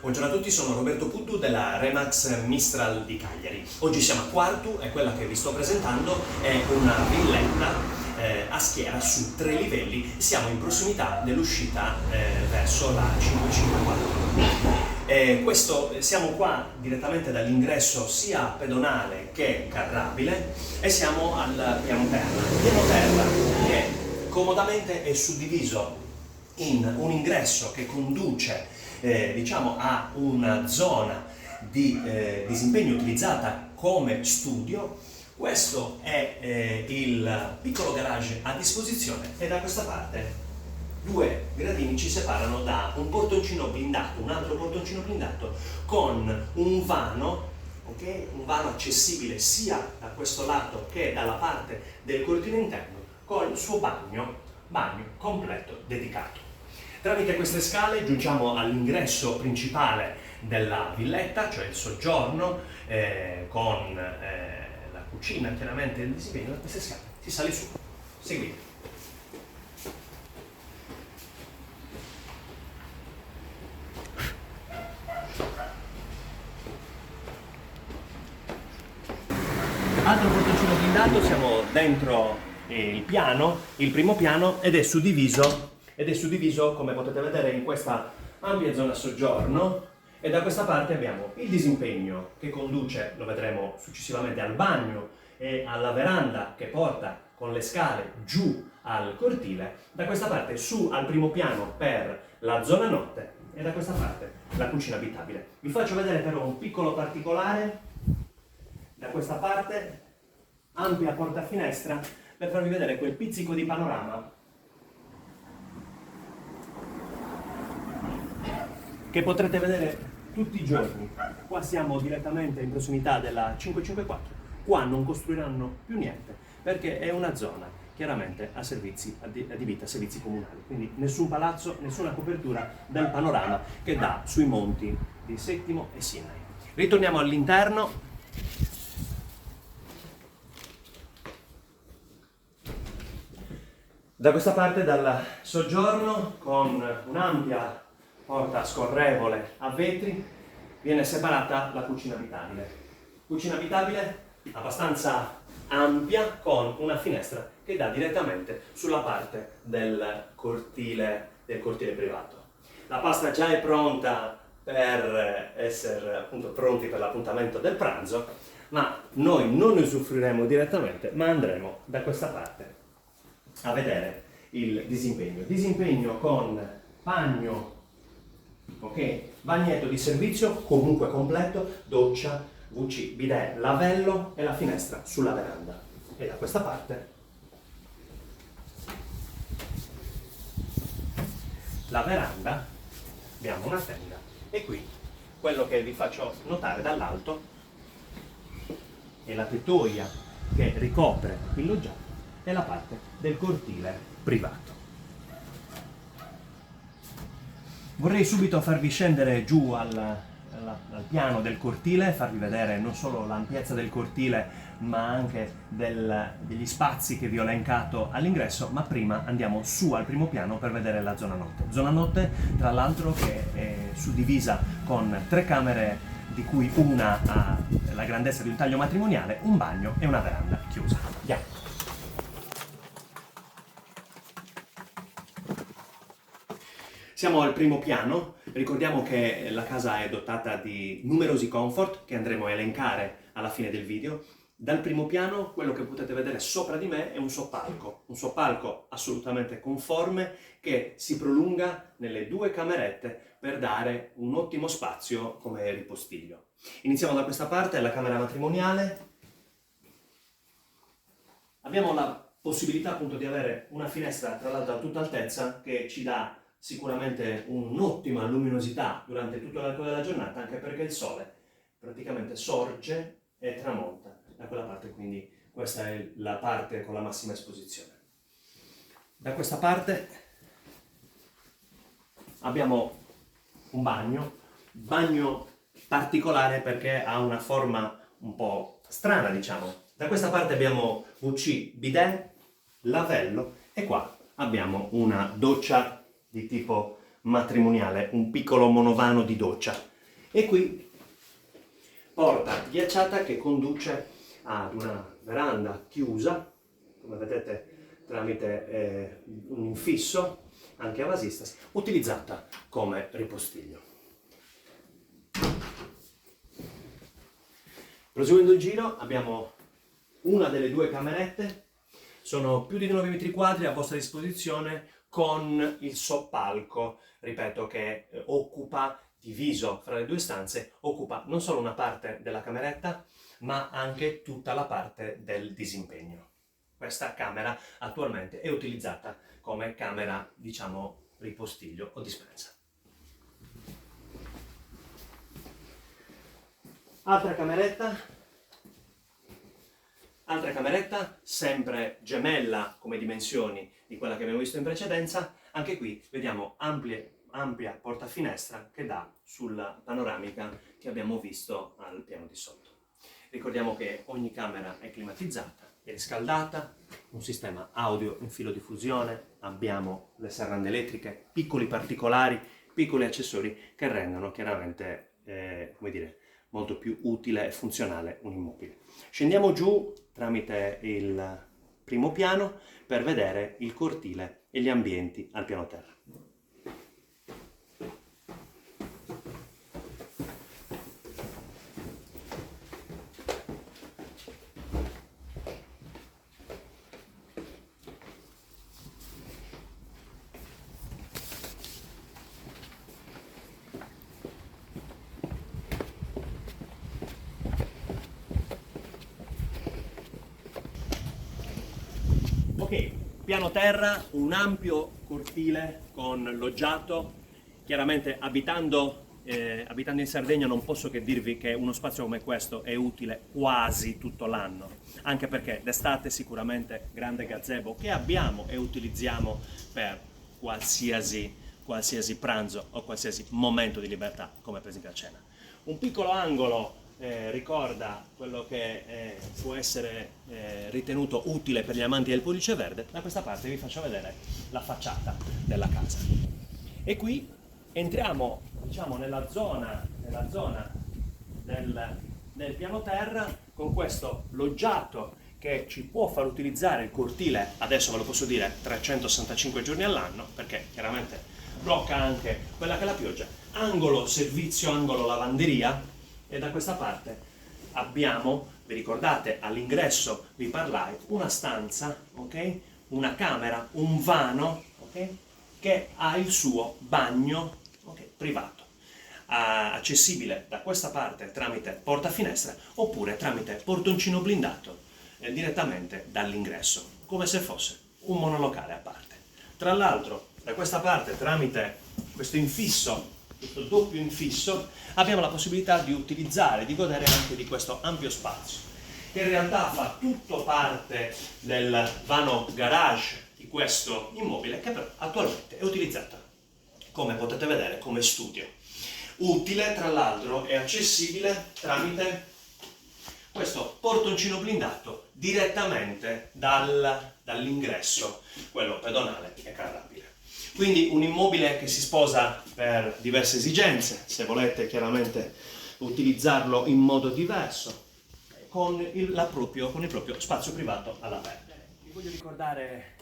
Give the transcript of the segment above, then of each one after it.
Buongiorno a tutti, sono Roberto Puddu della Remax Mistral di Cagliari. Oggi siamo a Quartu e quella che vi sto presentando è una villetta a schiera su 3 livelli. Siamo in prossimità dell'uscita verso la 554. Siamo qua direttamente dall'ingresso sia pedonale che carrabile e siamo al piano terra. Il piano terra che comodamente è suddiviso in un ingresso che conduce diciamo a una zona di disimpegno utilizzata come studio. Questo è il piccolo garage a disposizione e da questa parte 2 gradini ci separano da un portoncino blindato, un altro portoncino blindato con un vano, okay? Un vano accessibile sia da questo lato che dalla parte del cortile interno, con il suo bagno completo dedicato. Tramite queste scale giungiamo all'ingresso principale della villetta, cioè il soggiorno, con la cucina chiaramente del disegno. Da queste scale si sale su. Seguite. Altro portoncino blindato, siamo dentro il primo piano, ed è suddiviso come potete vedere in questa ampia zona soggiorno, e da questa parte abbiamo il disimpegno che conduce, lo vedremo successivamente, al bagno e alla veranda che porta con le scale giù al cortile, da questa parte su al primo piano per la zona notte e da questa parte la cucina abitabile. Vi faccio vedere però un piccolo particolare. Da questa parte ampia porta finestra per farvi vedere quel pizzico di panorama che potrete vedere tutti i giorni. Qua siamo direttamente in prossimità della 554, qua non costruiranno più niente perché è una zona chiaramente adibita a servizi comunali, quindi nessun palazzo, nessuna copertura del panorama che dà sui monti di Settimo e Sinai. Ritorniamo all'interno. Da questa parte dal soggiorno, con un'ampia porta scorrevole a vetri, viene separata la cucina abitabile. Cucina abitabile abbastanza ampia, con una finestra che dà direttamente sulla parte del cortile privato. La pasta già è pronta per essere appunto pronti per l'appuntamento del pranzo, ma noi non ne usufruiremo direttamente, ma andremo da questa parte a vedere il disimpegno con bagno, ok, bagnetto di servizio comunque completo, doccia, WC, bidet, lavello e la finestra sulla veranda. E da questa parte la veranda, abbiamo una tenda, e qui quello che vi faccio notare dall'alto è la tettoia che ricopre il loggiato e la parte del cortile privato. Vorrei subito farvi scendere giù al piano del cortile, farvi vedere non solo l'ampiezza del cortile ma anche degli spazi che vi ho elencato all'ingresso, ma prima andiamo su al primo piano per vedere la zona notte. Zona notte, tra l'altro, che è suddivisa con 3 camere, di cui una ha la grandezza di un taglio matrimoniale, un bagno e una veranda chiusa. Andiamo. Siamo al primo piano. Ricordiamo che la casa è dotata di numerosi comfort che andremo a elencare alla fine del video. Dal primo piano quello che potete vedere sopra di me è un soppalco assolutamente conforme che si prolunga nelle 2 camerette per dare un ottimo spazio come ripostiglio. Iniziamo da questa parte, la camera matrimoniale. Abbiamo la possibilità appunto di avere una finestra, tra l'altro a tutta altezza, che ci dà sicuramente un'ottima luminosità durante tutto l'arco della giornata, anche perché il sole praticamente sorge e tramonta da quella parte, quindi questa è la parte con la massima esposizione. Da questa parte abbiamo un bagno particolare perché ha una forma un po' strana, diciamo. Da questa parte abbiamo WC, bidet, lavello, e qua abbiamo una doccia di tipo matrimoniale, un piccolo monovano di doccia E qui porta ghiacciata che conduce ad una veranda chiusa, come vedete tramite un infisso, anche a vasistas, utilizzata come ripostiglio. Proseguendo il giro abbiamo una delle due camerette, sono più di 9 metri quadri a vostra disposizione con il soppalco, ripeto, che occupa, diviso fra le due stanze, occupa non solo una parte della cameretta ma anche tutta la parte del disimpegno. Questa camera attualmente è utilizzata come camera, diciamo, ripostiglio o dispensa. Altra cameretta, sempre gemella come dimensioni di quella che abbiamo visto in precedenza. Anche qui vediamo ampia porta finestra che dà sulla panoramica che abbiamo visto al piano di sotto. Ricordiamo che ogni camera è climatizzata, è riscaldata, un sistema audio in filodiffusione, abbiamo le serrande elettriche, piccoli particolari, piccoli accessori che rendono chiaramente, come dire, molto più utile e funzionale un immobile. Scendiamo giù tramite il primo piano per vedere il cortile e gli ambienti al piano terra. Ok, piano terra, un ampio cortile con loggiato. Chiaramente abitando in Sardegna non posso che dirvi che uno spazio come questo è utile quasi tutto l'anno, anche perché d'estate sicuramente grande gazebo che abbiamo e utilizziamo per qualsiasi pranzo o qualsiasi momento di libertà, come per esempio a cena. Un piccolo angolo ricorda quello che può essere ritenuto utile per gli amanti del pollice verde. Da questa parte vi faccio vedere la facciata della casa. E qui entriamo, diciamo, nella zona del piano terra con questo loggiato che ci può far utilizzare il cortile, adesso ve lo posso dire, 365 giorni all'anno, perché chiaramente blocca anche quella che è la pioggia. Angolo servizio, angolo lavanderia. E da questa parte abbiamo, vi ricordate, all'ingresso vi parlai, una stanza, ok? Una camera, un vano, ok? Che ha il suo bagno, okay, privato, accessibile da questa parte tramite porta finestra oppure tramite portoncino blindato direttamente dall'ingresso, come se fosse un monolocale a parte. Tra l'altro, da questa parte tramite questo infisso, questo doppio infisso, abbiamo la possibilità di utilizzare, di godere anche di questo ampio spazio, che in realtà fa tutto parte del vano garage di questo immobile, che però attualmente è utilizzata, come potete vedere, come studio. Utile, tra l'altro, è accessibile tramite questo portoncino blindato direttamente dall'ingresso, quello pedonale e carrabile. Quindi un immobile che si sposa per diverse esigenze, se volete chiaramente utilizzarlo in modo diverso, con il proprio spazio privato all'aperto. Vi voglio ricordare,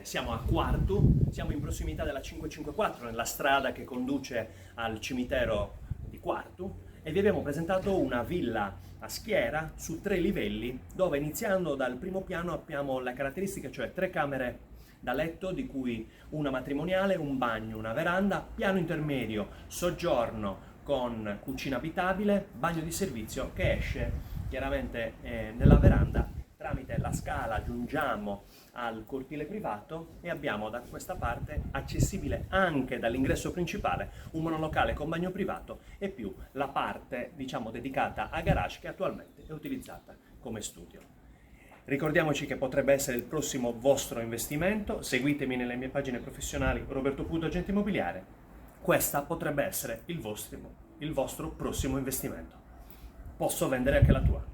siamo a Quartu, siamo in prossimità della 554, nella strada che conduce al cimitero di Quartu, e vi abbiamo presentato una villa a schiera su 3 livelli, dove iniziando dal primo piano abbiamo le caratteristiche, cioè 3 camere da letto, di cui una matrimoniale, un bagno, una veranda, piano intermedio, soggiorno con cucina abitabile, bagno di servizio che esce chiaramente nella veranda. Tramite la scala giungiamo al cortile privato e abbiamo da questa parte, accessibile anche dall'ingresso principale, un monolocale con bagno privato e più la parte, diciamo, dedicata a garage, che attualmente è utilizzata come studio. Ricordiamoci che potrebbe essere il prossimo vostro investimento. Seguitemi nelle mie pagine professionali Roberto Puto, agente immobiliare. Questa potrebbe essere il vostro prossimo investimento. Posso vendere anche la tua.